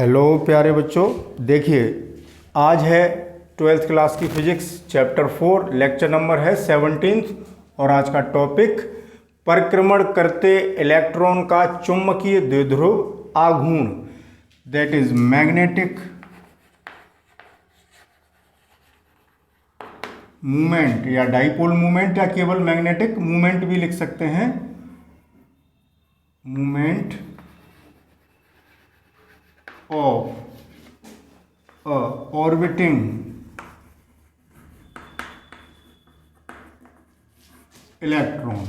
Hello प्यारे बच्चों, देखिए आज है 12th क्लास की फिजिक्स चैप्टर 4, लेक्चर नंबर है 17 और आज का टॉपिक परिक्रमण करते इलेक्ट्रॉन का चुंबकीय द्विध्रुव आघूर्ण, दैट इज मैग्नेटिक मूवमेंट या डाइपोल मूवमेंट या केवल मैग्नेटिक मूवमेंट भी लिख सकते हैं। Movement of orbiting electron.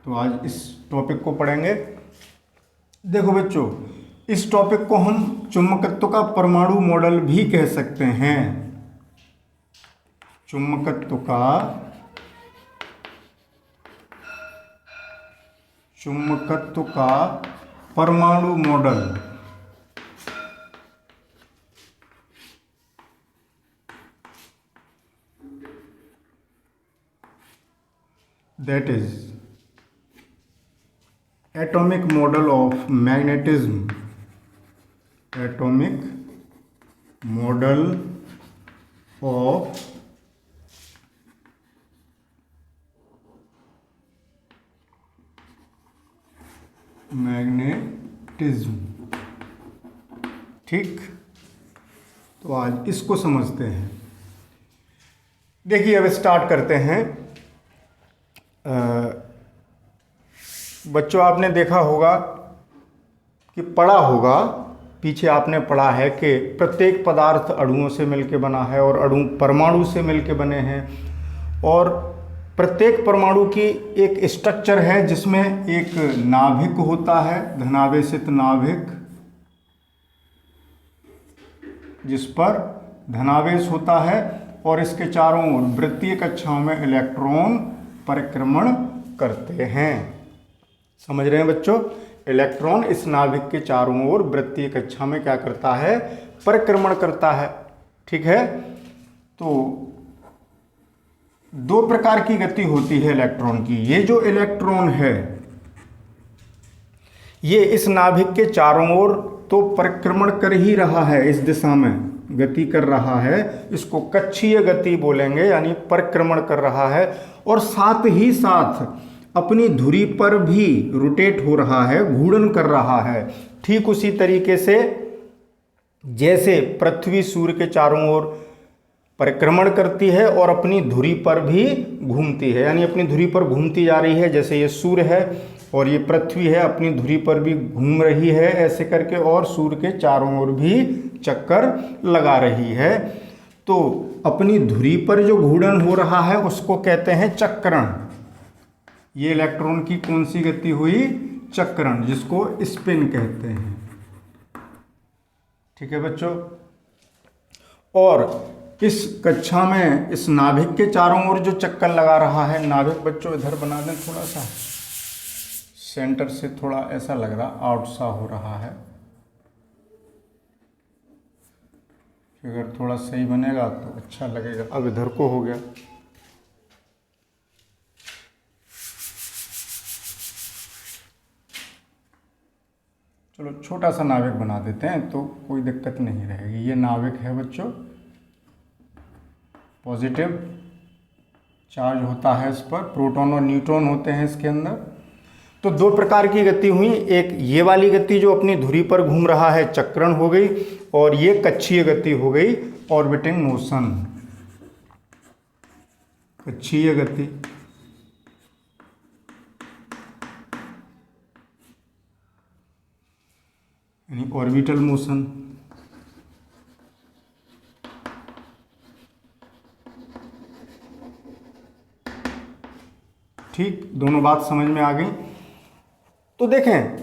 तो आज इस टॉपिक को पढ़ेंगे। देखो बच्चों, इस टॉपिक को हम चुंबकत्व का परमाणु मॉडल भी कह सकते हैं। चुंबकत्व का परमाणु model, that is atomic model of magnetism, atomic model of magnetism. ठीक, तो आज इसको समझते हैं। देखिए अब स्टार्ट करते हैं। बच्चों आपने देखा होगा कि पढ़ा होगा, पीछे आपने पढ़ा है कि प्रत्येक पदार्थ अणुओं से मिलकर बना है और अणु परमाणु से मिलकर बने हैं, और प्रत्येक परमाणु की एक स्ट्रक्चर है जिसमें एक नाभिक होता है, धनावेशित नाभिक, जिस पर धनावेश होता है और इसके चारों ओर वृत्तीय कक्षाओं में इलेक्ट्रॉन परिक्रमण करते हैं। समझ रहे हैं बच्चों? इलेक्ट्रॉन इस नाभिक के चारों ओर वृत्तीय कक्षा में क्या करता है? परिक्रमण करता है। ठीक है, तो दो प्रकार की गति होती है इलेक्ट्रॉन की। ये जो इलेक्ट्रॉन है ये इस नाभिक के चारों ओर तो परिक्रमण कर ही रहा है, इस दिशा में गति कर रहा है, इसको कक्षीय गति बोलेंगे, यानी परिक्रमण कर रहा है, और साथ ही साथ अपनी धुरी पर भी रोटेट हो रहा है, घूर्णन कर रहा है। ठीक उसी तरीके से जैसे पृथ्वी सूर्य के चारों ओर परिक्रमण करती है और अपनी धुरी पर भी घूमती है, यानी अपनी धुरी पर घूमती जा रही है। जैसे ये सूर्य है और ये पृथ्वी है, अपनी धुरी पर भी घूम रही है ऐसे करके, और सूर्य के चारों ओर भी चक्कर लगा रही है। तो अपनी धुरी पर जो घूर्णन हो रहा है उसको कहते हैं चक्रण। ये इलेक्ट्रॉन की कौन सी गति हुई? चक्रण, जिसको स्पिन कहते हैं। ठीक है बच्चों, और इस कक्षा में इस नाभिक के चारों ओर जो चक्कर लगा रहा है, नाभिक बच्चों इधर बना दें, थोड़ा सा सेंटर से थोड़ा ऐसा लग रहा, आउट सा हो रहा है। अगर थोड़ा सही बनेगा तो अच्छा लगेगा। अब इधर को हो गया। चलो छोटा सा नाभिक बना देते हैं तो कोई दिक्कत नहीं रहेगी। ये नाभिक है बच्चों, पॉजिटिव चार्ज होता है इस पर, प्रोटॉन और न्यूट्रॉन होते हैं इसके अंदर। तो दो प्रकार की गति हुई, एक ये वाली गति जो अपनी धुरी पर घूम रहा है, चक्रण हो गई, और ये कक्षीय गति हो गई, ऑर्बिटिंग मोशन, कक्षीय गति। यानी ऑर्बिटल मोशन। ठीक, दोनों बात समझ में आ गई। तो देखें,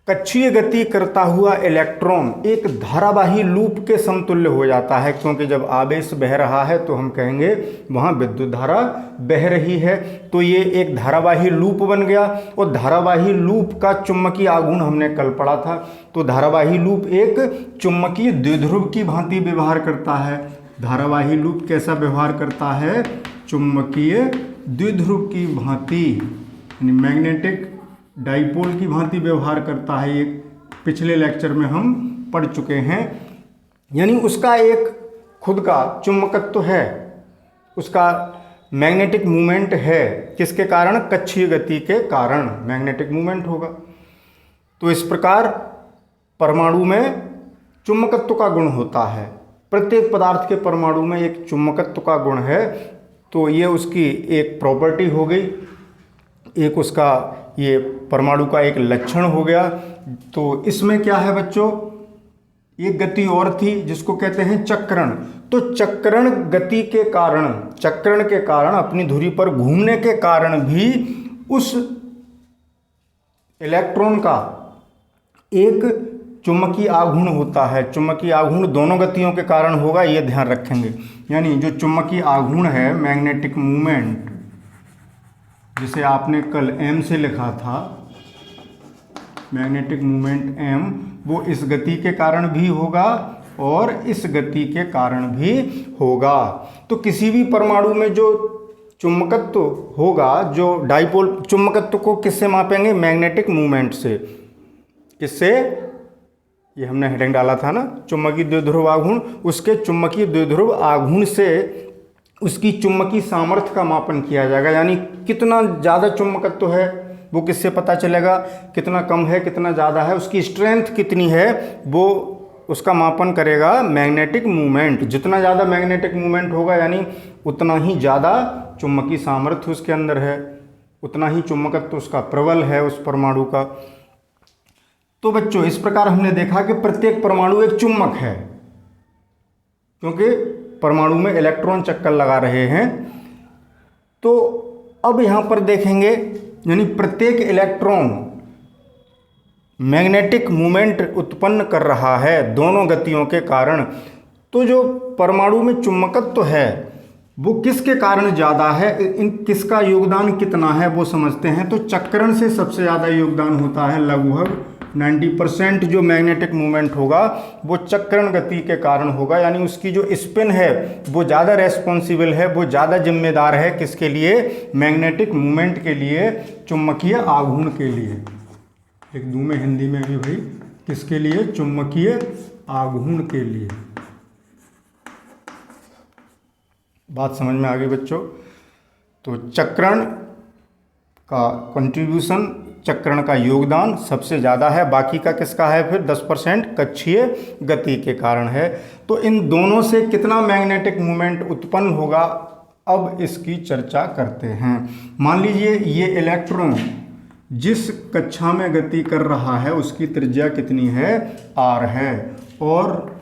कक्षीय गति करता हुआ इलेक्ट्रॉन एक धारावाही लूप के समतुल्य हो जाता है, क्योंकि जब आवेश बह रहा है तो हम कहेंगे वहां विद्युत धारा बह रही है। तो ये एक धारावाही लूप बन गया, और धारावाही लूप का चुंबकीय आघूर्ण हमने कल पढ़ा था। तो धारावाही लूप एक चुंबकीय द्विध्रुव की भांति व्यवहार करता है। धारावाही लूप कैसा व्यवहार करता है? चुंबकीय द्विध्रुव की भांति, यानी मैग्नेटिक डाइपोल की भांति व्यवहार करता है, ये पिछले लेक्चर में हम पढ़ चुके हैं। यानी उसका एक खुद का चुंबकत्व है, उसका मैग्नेटिक मूवमेंट है। किसके कारण? कक्षीय गति के कारण मैग्नेटिक मूवमेंट होगा। तो इस प्रकार परमाणु में चुंबकत्व का गुण होता है। प्रत्येक पदार्थ के परमाणु में एक चुंबकत्व का गुण है। तो ये उसकी एक प्रॉपर्टी हो गई, एक उसका ये परमाणु का एक लक्षण हो गया। तो इसमें क्या है बच्चों, एक गति और थी जिसको कहते हैं चक्रण। तो चक्रण गति के कारण, चक्रण के कारण, अपनी धुरी पर घूमने के कारण भी उस इलेक्ट्रॉन का एक चुंबकीय आघूर्ण होता है। चुंबकीय आघूर्ण दोनों गतियों के कारण होगा, ये ध्यान रखेंगे। यानी जो चुंबकीय आघूर्ण है, मैग्नेटिक मूवमेंट, जिसे आपने कल m से लिखा था, मैग्नेटिक मूवमेंट m, वो इस गति के कारण भी होगा और इस गति के कारण भी होगा। तो किसी भी परमाणु में जो चुंबकत्व होगा, जो डाइपोल, चुंबकत्व को किससे मापेंगे? मैग्नेटिक मूवमेंट से। किससे? ये हमने हेडिंग डाला था ना, चुंबकीय द्विध्रुव आघूर्ण। उसके चुंबकीय द्विध्रुव आघूर्ण से उसकी चुंबकीय सामर्थ्य का मापन किया जाएगा। यानी कितना ज़्यादा चुंबकत्व है वो किससे पता चलेगा? कितना कम है, कितना ज़्यादा है, उसकी स्ट्रेंथ कितनी है, वो उसका मापन करेगा मैग्नेटिक मूवमेंट। जितना ज़्यादा मैग्नेटिक मूवमेंट होगा यानी उतना ही ज़्यादा चुंबकीय सामर्थ्य उसके अंदर है, उतना ही चुंबकत्व उसका प्रबल है उस परमाणु का। तो बच्चों इस प्रकार हमने देखा कि प्रत्येक परमाणु एक चुंबक है, क्योंकि परमाणु में इलेक्ट्रॉन चक्कर लगा रहे हैं। तो अब यहाँ पर देखेंगे, यानी प्रत्येक इलेक्ट्रॉन मैग्नेटिक मूवमेंट उत्पन्न कर रहा है दोनों गतियों के कारण। तो जो परमाणु में चुंबकत्व है वो किसके कारण ज़्यादा है, इन किसका योगदान कितना है वो समझते हैं। तो चक्रण से सबसे ज़्यादा योगदान होता है, लगभग 90% जो मैग्नेटिक मूवमेंट होगा वो चक्रण गति के कारण होगा। यानी उसकी जो स्पिन है वो ज़्यादा रेस्पॉन्सिबल है, वो ज़्यादा जिम्मेदार है किसके लिए? मैग्नेटिक मूवमेंट के लिए, चुंबकीय आघूर्ण के लिए। एक दो में हिंदी में भी भाई, किसके लिए? चुंबकीय आघूर्ण के लिए। बात समझ में आ गई बच्चों? तो चक्रण का कंट्रीब्यूशन, चक्रण का योगदान सबसे ज़्यादा है। बाकी का किसका है फिर? 10% कक्षीय गति के कारण है। तो इन दोनों से कितना मैग्नेटिक मूवमेंट उत्पन्न होगा, अब इसकी चर्चा करते हैं। मान लीजिए ये इलेक्ट्रॉन जिस कक्षा में गति कर रहा है उसकी त्रिज्या कितनी है? r है। और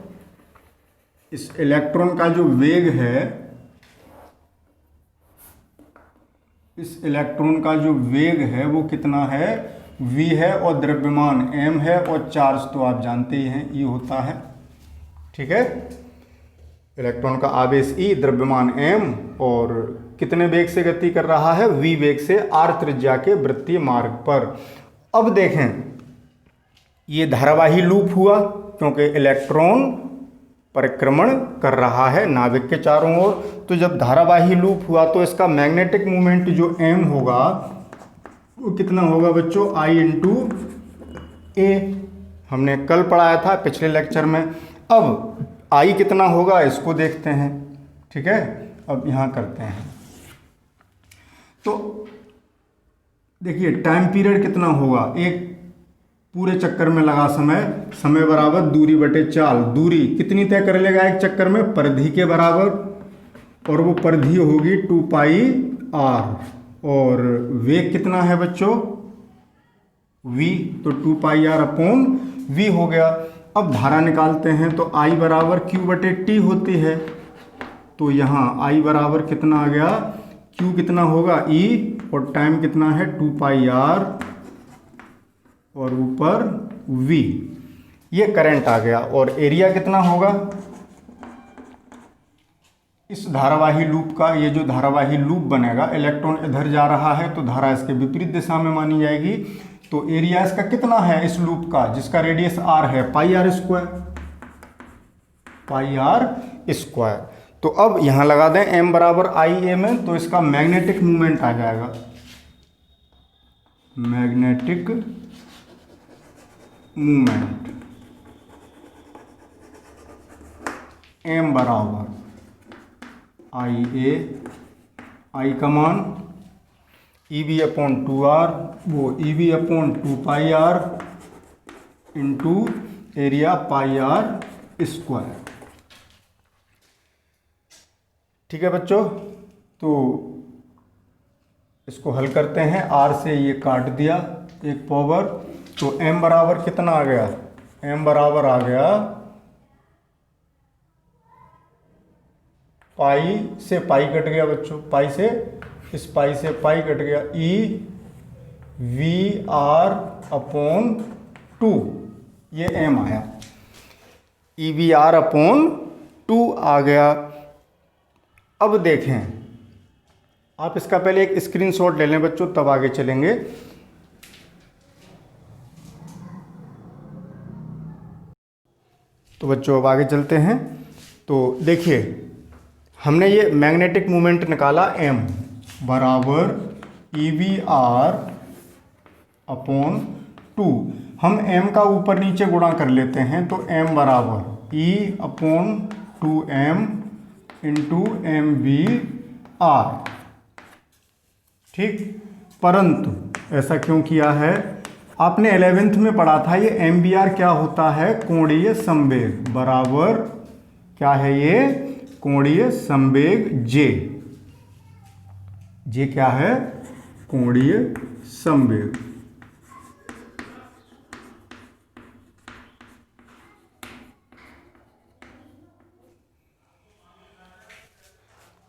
इस इलेक्ट्रॉन का जो वेग है, इस इलेक्ट्रॉन का जो वेग है वो कितना है? v है। और द्रव्यमान m है। और चार्ज तो आप जानते ही हैं, E होता है। ठीक है, इलेक्ट्रॉन का आवेश E, द्रव्यमान m, और कितने वेग से गति कर रहा है? v वेग से r त्रिज्या के वृत्तीय मार्ग पर। अब देखें, ये धारावाही लूप हुआ क्योंकि इलेक्ट्रॉन परिक्रमण कर रहा है नाभिक के चारों ओर। तो जब धारावाही लूप हुआ तो इसका मैग्नेटिक मूवमेंट जो m होगा वो कितना होगा बच्चों? I × A। हमने कल पढ़ाया था पिछले लेक्चर में। अब I कितना होगा इसको देखते हैं। ठीक है, अब यहाँ करते हैं। तो देखिए टाइम पीरियड कितना होगा, एक पूरे चक्कर में लगा समय, समय बराबर दूरी बटे चाल। दूरी कितनी तय कर लेगा एक चक्कर में? परिधि के बराबर, और वो परिधि होगी 2πr। और वेग कितना है बच्चों? v, तो 2πr/v हो गया। अब धारा निकालते हैं तो I बराबर Q/T होती है। तो यहाँ I बराबर कितना आ गया? Q कितना होगा? E, और टाइम कितना है? 2πr, और ऊपर v। ये करंट आ गया। और एरिया कितना होगा इस धारावाही लूप का? ये जो धारावाही लूप बनेगा, इलेक्ट्रॉन इधर जा रहा है तो धारा इसके विपरीत दिशा में मानी जाएगी। तो एरिया इसका कितना है इस लूप का, जिसका रेडियस r है? πr²। πr²। तो अब यहाँ लगा दें m बराबर IA में, तो इसका मैग्नेटिक मूवमेंट आ जाएगा। मैग्नेटिक मूवमेंट m बराबर आई का मान EB अपॉन 2r, वो EB upon 2πr into area pi r square. ठीक है बच्चों, तो इसको हल करते हैं। r से ये काट दिया एक पावर, तो m बराबर कितना आ गया, m बराबर आ गया पाई से पाई कट गया बच्चों, पाई से इस पाई से पाई कट गया, EVR अपॉन 2, ये m आया, EVR अपॉन 2 आ गया। अब देखें, आप इसका पहले एक स्क्रीनशॉट ले लें बच्चों, तब आगे चलेंगे। तो बच्चों अब आगे चलते हैं। तो देखिए, हमने ये मैग्नेटिक मोमेंट निकाला m बराबर EVR अपॉन 2। हम m का ऊपर नीचे गुणा कर लेते हैं, तो m बराबर E upon 2m into MVR। ठीक, परंतु ऐसा क्यों किया है, आपने 11th में पढ़ा था ये MVR क्या होता है, कोणीय संवेग बराबर क्या है, ये कोणीय संवेग J क्या है, कोणीय संवेग।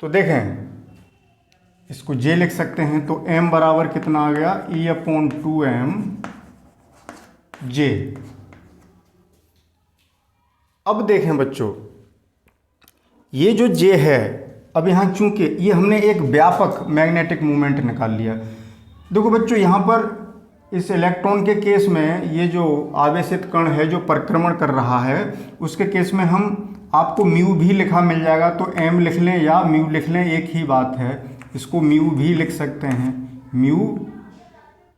तो देखें, इसको J लिख सकते हैं, तो m बराबर कितना आ गया, E अपॉन 2m J। अब देखें बच्चों, ये जो J है, अब यहाँ चूंकि ये हमने एक व्यापक मैग्नेटिक मूवमेंट निकाल लिया। देखो बच्चों, यहाँ पर इस इलेक्ट्रॉन के केस में ये जो आवेशित कण है जो परिक्रमण कर रहा है, उसके केस में हम आपको म्यू भी लिखा मिल जाएगा, तो m लिख लें या म्यू लिख लें, एक ही बात है। इसको म्यू भी लिख सकते हैं, म्यू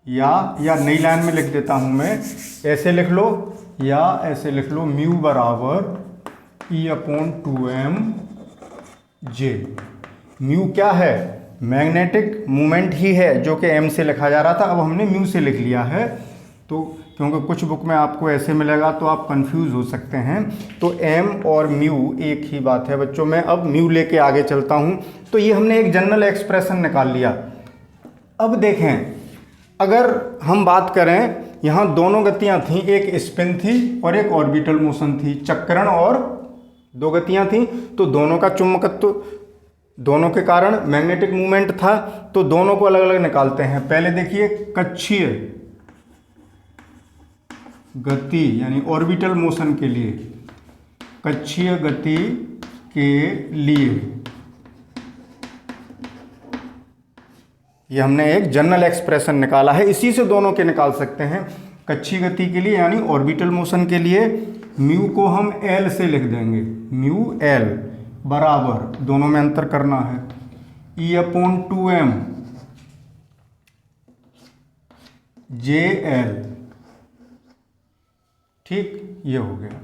या नई लाइन में लिख देता हूँ मैं, ऐसे लिख लो या ऐसे लिख लो, म्यू बराबर E upon 2m J। Mu क्या है, मैग्नेटिक मूवमेंट ही है, जो कि m से लिखा जा रहा था, अब हमने म्यू से लिख लिया है। तो क्योंकि कुछ बुक में आपको ऐसे मिलेगा तो आप कंफ्यूज हो सकते हैं, तो m और म्यू एक ही बात है बच्चों। मैं अब म्यू लेके आगे चलता हूं। तो ये हमने एक जनरल एक्सप्रेशन निकाल लिया। अब देखें, अगर हम बात करें, यहाँ दोनों गतियाँ थीं, एक स्पिन थी और एक ऑर्बिटल मोशन थी, चक्रण और दो गतियाँ थीं, तो दोनों का चुंबकत्व, दोनों के कारण मैग्नेटिक मूवमेंट था, तो दोनों को अलग अलग निकालते हैं। पहले देखिए, कक्षीय गति यानी ऑर्बिटल मोशन के लिए, कक्षीय गति के लिए ये हमने एक जनरल एक्सप्रेशन निकाला है, इसी से दोनों के निकाल सकते हैं। कक्षीय गति के लिए यानी ऑर्बिटल मोशन के लिए म्यू को हम L से लिख देंगे, म्यू L बराबर, दोनों में अंतर करना है, E अपॉन 2m JL। ठीक, ये हो गया।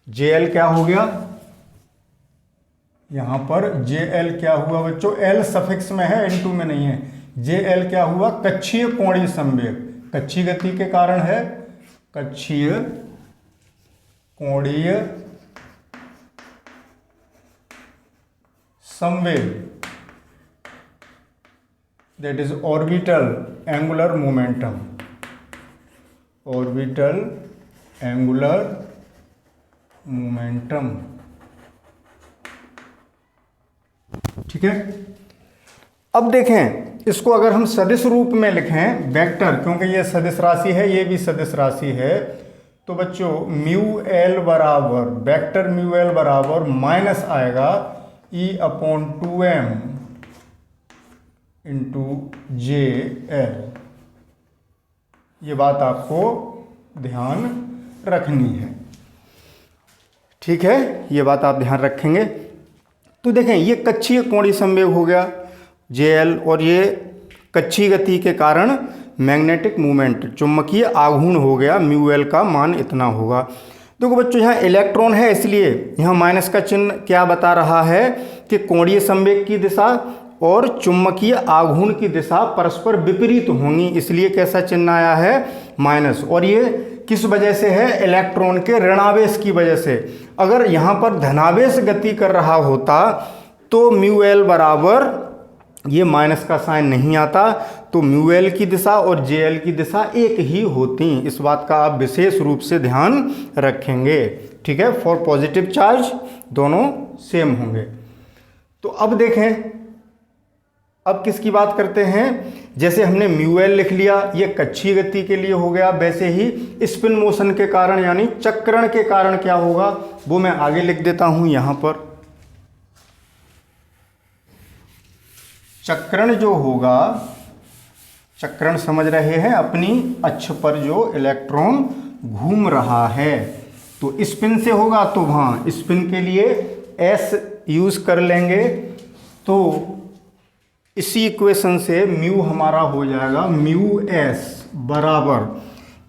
JL क्या हो गया, यहां पर JL क्या हुआ बच्चों, L सफिक्स में है, N2 में नहीं है। JL क्या हुआ, कक्षीय कोणीय संवेग, कक्षीय गति के कारण है, कक्षीय कोणीय संवेग, that is orbital angular momentum, orbital angular momentum. ठीक है, अब देखें, इसको अगर हम सदिश रूप में लिखें, वेक्टर, क्योंकि ये सदिश राशि है, ये भी सदिश राशि है, तो बच्चों म्यू एल बराबर, वेक्टर म्यू एल बराबर माइनस आएगा E upon 2m into JL। ये बात आपको ध्यान रखनी है। ठीक है, ये बात आप ध्यान रखेंगे। तो देखें, ये कक्षीय कोणीय संवेग हो गया, JL, और ये कच्छी गति के कारण मैग्नेटिक मूवमेंट, चुंबकीय आघूर्ण हो गया, μL का मान इतना होगा। देखो बच्चों, यहाँ इलेक्ट्रॉन है इसलिए यहाँ माइनस का चिन्ह क्या बता रहा है कि कोणीय संवेग की दिशा और चुंबकीय आघूर्ण की दिशा परस्पर विपरीत होंगी, इसलिए कैसा चिन्ह आया है, माइनस। और ये किस वजह से है, इलेक्ट्रॉन के ऋणावेश की वजह से। अगर यहाँ पर धनावेश गति कर रहा होता तो μL बराबर ये माइनस का साइन नहीं आता, तो μL की दिशा और JL की दिशा एक ही होती। इस बात का आप विशेष रूप से ध्यान रखेंगे, ठीक है। फॉर पॉजिटिव चार्ज दोनों सेम होंगे। तो अब देखें, अब किसकी बात करते हैं, जैसे हमने μL लिख लिया, ये कक्षीय गति के लिए हो गया, वैसे ही स्पिन मोशन के कारण यानी चक्रण के कारण क्या होगा वो मैं आगे लिख देता हूं यहां पर। चक्रण जो होगा, चक्रण समझ रहे हैं, अपनी अक्ष पर जो इलेक्ट्रॉन घूम रहा है, तो स्पिन से होगा तो वहाँ स्पिन के लिए S यूज कर लेंगे। तो इसी इक्वेशन से म्यू हमारा हो जाएगा μS बराबर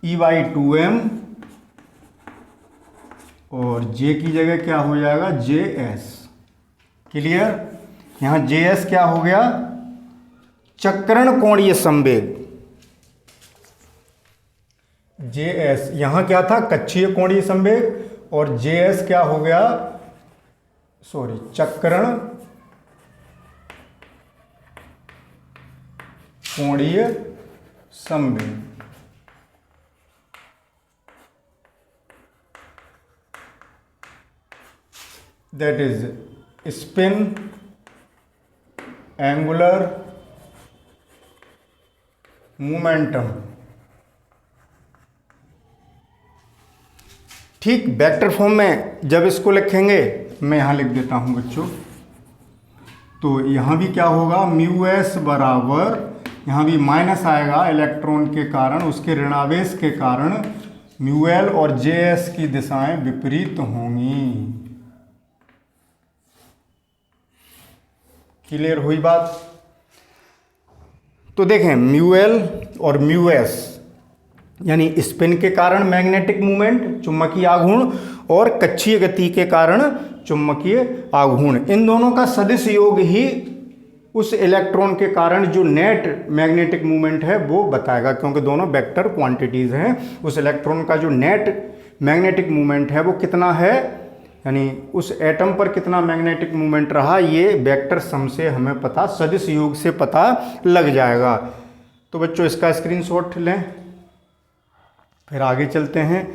E/2m, और J की जगह क्या हो जाएगा, JS। क्लियर। यहाँ JS क्या हो गया, चक्रण कोणीय संवेग। JS यहाँ क्या था, कक्षीय कोणीय संवेग, और JS क्या हो गया, चक्रण कोणीय संवेग। That is spin, angular momentum. ठीक वेक्टर फॉर्म में जब इसको लिखेंगे, मैं यहाँ लिख देता हूँ बच्चों, तो यहाँ भी क्या होगा, μS बराबर, यहाँ भी माइनस आएगा इलेक्ट्रॉन के कारण, उसके ऋणावेश के कारण μL और JS की दिशाएं विपरीत होंगी। क्लियर हुई बात। तो देखें, μL और μS यानी स्पिन के कारण मैग्नेटिक मूवमेंट, चुंबकीय आघूर्ण, और कक्षीय गति के कारण चुंबकीय आघूर्ण, इन दोनों का सदिश योग ही उस इलेक्ट्रॉन के कारण जो नेट मैग्नेटिक मूवमेंट है वो बताएगा, क्योंकि दोनों वेक्टर क्वांटिटीज हैं। उस इलेक्ट्रॉन का जो नेट मैग्नेटिक मूवमेंट है वो कितना है, यानी उस एटम पर कितना मैग्नेटिक मूवमेंट रहा, ये वेक्टर सम से हमें पता, सदिश योग से पता लग जाएगा। तो बच्चों इसका स्क्रीनशॉट लें, फिर आगे चलते हैं।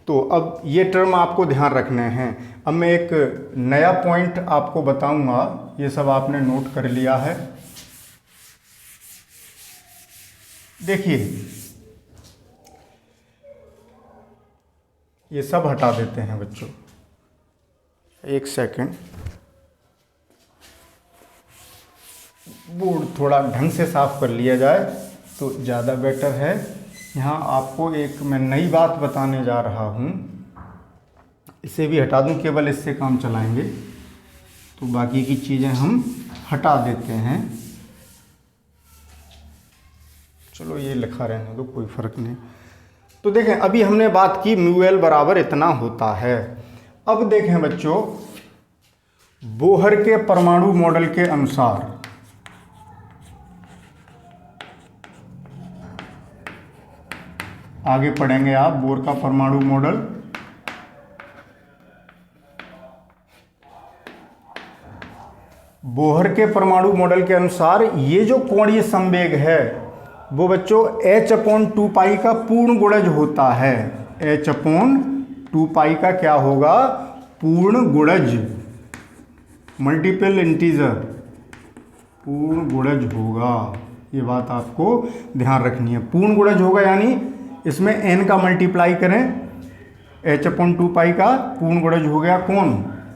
तो अब ये टर्म आपको ध्यान रखने हैं। अब मैं एक नया पॉइंट आपको बताऊंगा, ये सब आपने नोट कर लिया है। देखिए, ये सब हटा देते हैं बच्चों, एक सेकंड, बोर्ड थोड़ा ढंग से साफ कर लिया जाए तो ज़्यादा बेटर है। यहाँ आपको एक मैं नई बात बताने जा रहा हूँ, इसे भी हटा दूँ, केवल इससे काम चलाएंगे, तो बाकी की चीज़ें हम हटा देते हैं। चलो ये लिखा रहने दो, कोई फ़र्क नहीं। तो देखें, अभी हमने बात की μL बराबर इतना होता है। अब देखें बच्चों, बोहर के परमाणु मॉडल के अनुसार आगे पढ़ेंगे आप, बोहर का परमाणु मॉडल। बोहर के परमाणु मॉडल के अनुसार ये जो कोणीय संवेग है वो बच्चों h/2π का पूर्ण गुणज होता है। h/2π का क्या होगा, पूर्ण गुणज, मल्टीपल इंटीजर, पूर्ण गुणज होगा। ये बात आपको ध्यान रखनी है, पूर्ण गुणज होगा, यानी इसमें n का मल्टीप्लाई करें, h/2π का पूर्ण गुणज हो गया कौन,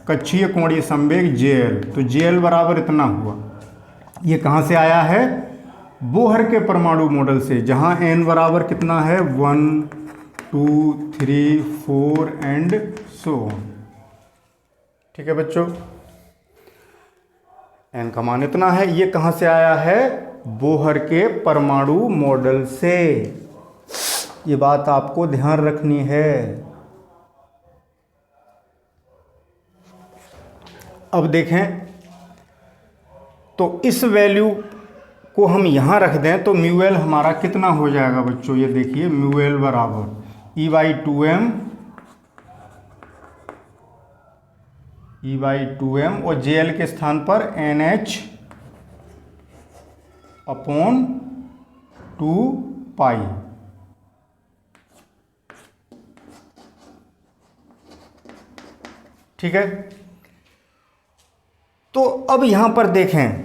कक्षीय कोणीय संवेग JL। तो JL बराबर इतना हुआ। ये कहाँ से आया है, बोहर के परमाणु मॉडल से, जहाँ n बराबर कितना है, 1 2 3 4 एंड सो ऑन। ठीक है बच्चों, n का मान इतना है। ये कहाँ से आया है? बोहर के परमाणु मॉडल से। ये बात आपको ध्यान रखनी है। अब देखें, तो इस वैल्यू को हम यहाँ रख दें तो म्यू एल हमारा कितना हो जाएगा बच्चों? ये देखिए, म्यू एल बराबर E/2m और जे एल के स्थान पर NH अपॉन 2 पाई। ठीक है, तो अब यहां पर देखें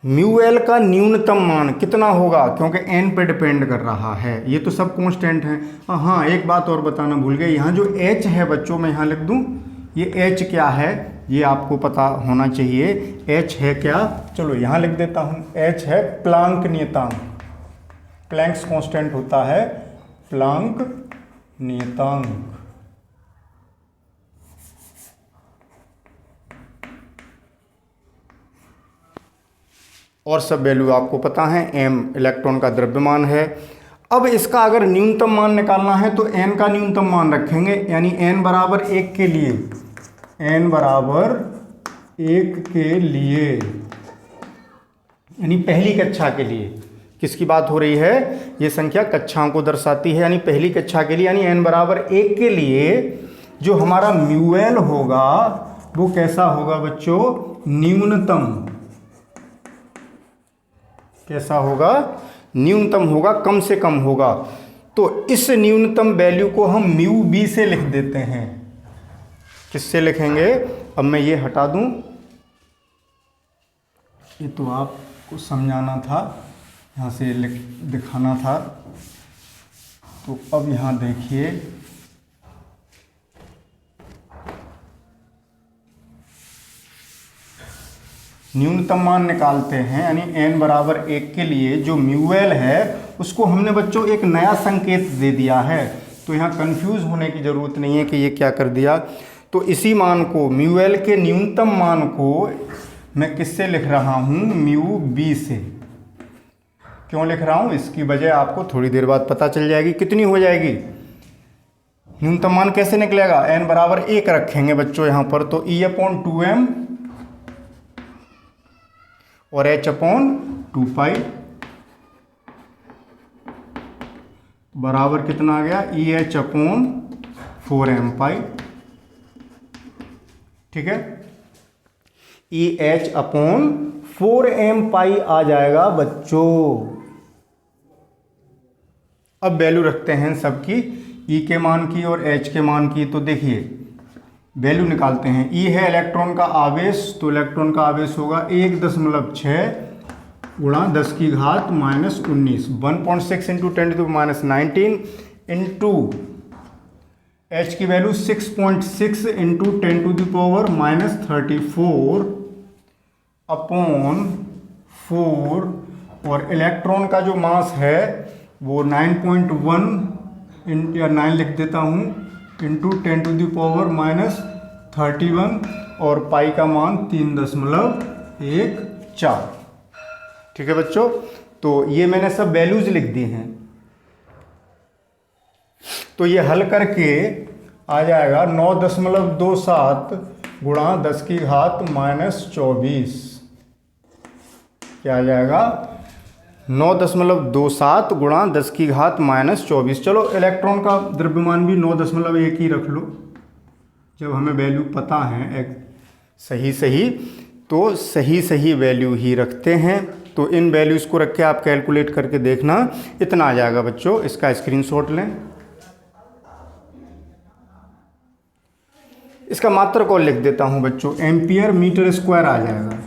म्यू एल का न्यूनतम मान कितना होगा, क्योंकि एन पे डिपेंड कर रहा है। ये तो सब कांस्टेंट है। हाँ, एक बात और बताना भूल गए, यहाँ जो एच है बच्चों, मैं यहाँ लिख दूँ, ये एच क्या है ये आपको पता होना चाहिए। एच है क्या? चलो यहाँ लिख देता हूँ। एच है प्लांक नियतांक। प्लैंक्स कांस्टेंट होता है प्लांक नियतांक। और सब वैल्यू आपको पता है। m इलेक्ट्रॉन का द्रव्यमान है। अब इसका अगर न्यूनतम मान निकालना है तो n का न्यूनतम मान रखेंगे, यानी n बराबर 1 के लिए, n बराबर 1 के लिए, यानी पहली कक्षा के लिए। किसकी बात हो रही है? ये संख्या कक्षाओं को दर्शाती है, यानी पहली कक्षा के लिए, यानी n बराबर 1 के लिए जो हमारा म्यू एल होगा वो कैसा होगा बच्चों? न्यूनतम। कैसा होगा? न्यूनतम होगा, कम से कम होगा। तो इस न्यूनतम वैल्यू को हम म्यू बी से लिख देते हैं। किससे लिखेंगे? अब मैं ये हटा दूं, ये तो आपको समझाना था, यहाँ से दिखाना था। तो अब यहाँ देखिए, न्यूनतम मान निकालते हैं, यानी n बराबर 1 के लिए जो म्यू एल है उसको हमने बच्चों एक नया संकेत दे दिया है। तो यहाँ कंफ्यूज होने की ज़रूरत नहीं है कि ये क्या कर दिया। तो इसी मान को, म्यू एल के न्यूनतम मान को मैं किससे लिख रहा हूँ? म्यू बी से। क्यों लिख रहा हूँ इसकी वजह आपको थोड़ी देर बाद पता चल जाएगी। कितनी हो जाएगी न्यूनतम मान? कैसे निकलेगा? n बराबर 1 रखेंगे बच्चों यहाँ पर, तो E/2m और H/2 पाई बराबर कितना आ गया? EH/4m पाई। ठीक है, EH/4m पाई आ जाएगा बच्चों। अब वैल्यू रखते हैं सबकी, E के मान की और H के मान की। तो देखिए वैल्यू निकालते हैं। E है इलेक्ट्रॉन का आवेश, तो इलेक्ट्रॉन का आवेश होगा 1.6 गुणा 10 की घात -19, 1.6 इंटू 10⁻19 इंटू H की वैल्यू 6.6 इंटू 10⁻34 अपॉन 4, और इलेक्ट्रॉन का जो मास है वो 9.1 या 9 लिख देता हूँ इंटू 10⁻31, और पाई का मान 3.14। ठीक है बच्चों, तो ये मैंने सब वैल्यूज लिख दी हैं। तो ये हल करके आ जाएगा 9.27 गुणा 10 की घात -24। क्या आ जाएगा? 9.27 गुणा 10 की घात -24। चलो इलेक्ट्रॉन का द्रव्यमान भी 9.1 ही रख लो, जब हमें वैल्यू पता है सही तो सही वैल्यू ही रखते हैं। तो इन वैल्यूज़ को रख के आप कैलकुलेट करके देखना, इतना आ जाएगा बच्चों। इसका स्क्रीनशॉट लें। इसका मात्रक और लिख देता हूं बच्चों, एम्पियर मीटर स्क्वायर आ जाएगा।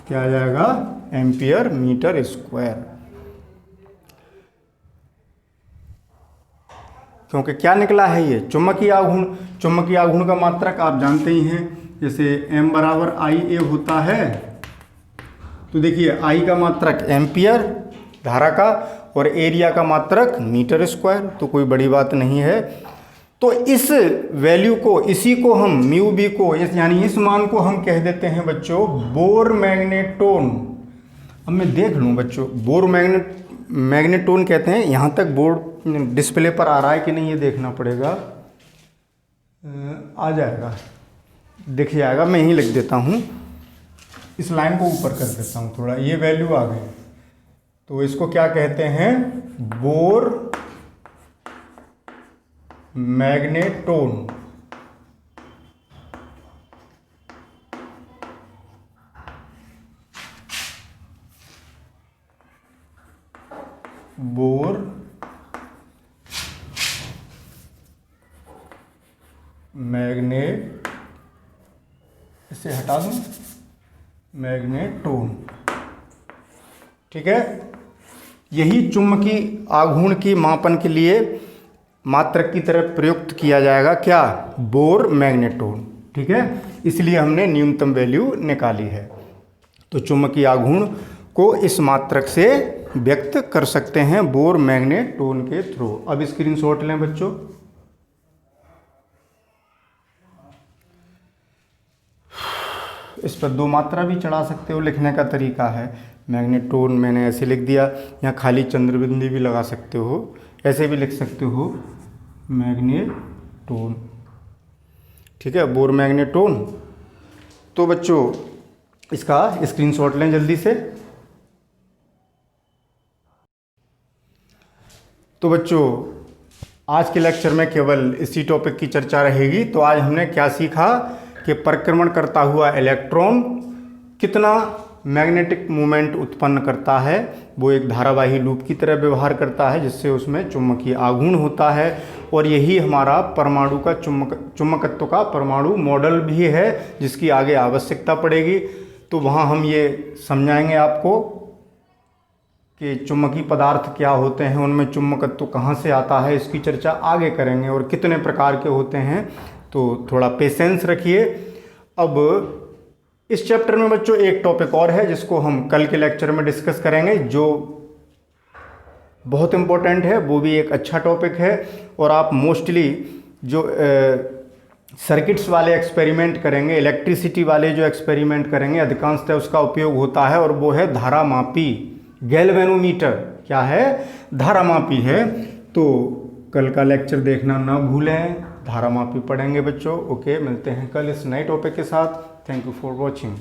क्या आ जाएगा? Ampere meter square. क्योंकि क्या निकला है ये? चुंबकीय आघूर्ण। चुंबकीय आघूर्ण का मात्रक आप जानते ही हैं, जैसे m बराबर IA होता है, तो देखिए I का मात्रक एम्पियर धारा का और एरिया का मात्रक मीटर स्क्वायर, तो कोई बड़ी बात नहीं है। तो इस वैल्यू को, इसी को हम म्यू बी को, यानी इस मान को हम कह देते हैं बच्चों बोर मैग्नेटोन। अब मैं देख लूँ बच्चों, बोर मैग्नेटोन कहते हैं। यहाँ तक बोर्ड डिस्प्ले पर आ रहा है कि नहीं ये देखना पड़ेगा। आ जाएगा, दिख जाएगा। मैं यहीं लिख देता हूँ, इस लाइन को ऊपर कर देता हूँ थोड़ा, ये वैल्यू आ गई। तो इसको क्या कहते हैं, बोर मैग्नेटोन। बोर मैग्नेट, इसे हटा दूं, मैग्नेटोन। ठीक है, यही चुंबकीय आघूर्ण की मापन के लिए मात्रक की तरह प्रयुक्त किया जाएगा, क्या, बोर मैग्नेटोन। ठीक है, इसलिए हमने न्यूनतम वैल्यू निकाली है। तो चुंबकीय आघूर्ण को इस मात्रक से व्यक्त कर सकते हैं बोर मैग्नेटोन के थ्रू। अब स्क्रीनशॉट लें बच्चों। इस पर 2 मात्रा भी चढ़ा सकते हो, लिखने का तरीका है। मैग्नेटोन मैंने ऐसे लिख दिया, यहाँ खाली चंद्रबिंदी भी लगा सकते हो, ऐसे भी लिख सकते हो मैग्नेटोन। ठीक है, बोर मैग्नेटोन। तो बच्चों इसका स्क्रीनशॉट लें जल्दी से। तो बच्चों आज के लेक्चर में केवल इसी टॉपिक की चर्चा रहेगी। तो आज हमने क्या सीखा कि परिक्रमण करता हुआ इलेक्ट्रॉन कितना मैग्नेटिक मूवमेंट उत्पन्न करता है। वो एक धारावाही लूप की तरह व्यवहार करता है, जिससे उसमें चुंबकीय आघूर्ण होता है। और यही हमारा परमाणु का चुंबकत्व का परमाणु मॉडल भी है, जिसकी आगे आवश्यकता पड़ेगी। तो वहाँ हम ये समझाएंगे आपको कि चुंबकीय पदार्थ क्या होते हैं, उनमें चुंबकत्व कहाँ से आता है, इसकी चर्चा आगे करेंगे, और कितने प्रकार के होते हैं। तो थोड़ा पेशेंस रखिए। अब इस चैप्टर में बच्चों एक टॉपिक और है, जिसको हम कल के लेक्चर में डिस्कस करेंगे, जो बहुत इम्पोर्टेंट है। वो भी एक अच्छा टॉपिक है, और आप मोस्टली जो सर्किट्स वाले एक्सपेरिमेंट करेंगे, इलेक्ट्रिसिटी वाले जो एक्सपेरिमेंट करेंगे, अधिकांशतः उसका उपयोग होता है, और वो है धारामापी, गैल्वेनोमीटर। क्या है, धारामापी है। तो कल का लेक्चर देखना ना भूलें, धारामापी पढ़ेंगे बच्चों। ओके, मिलते हैं कल इस नए टॉपिक के साथ। Thank you for watching.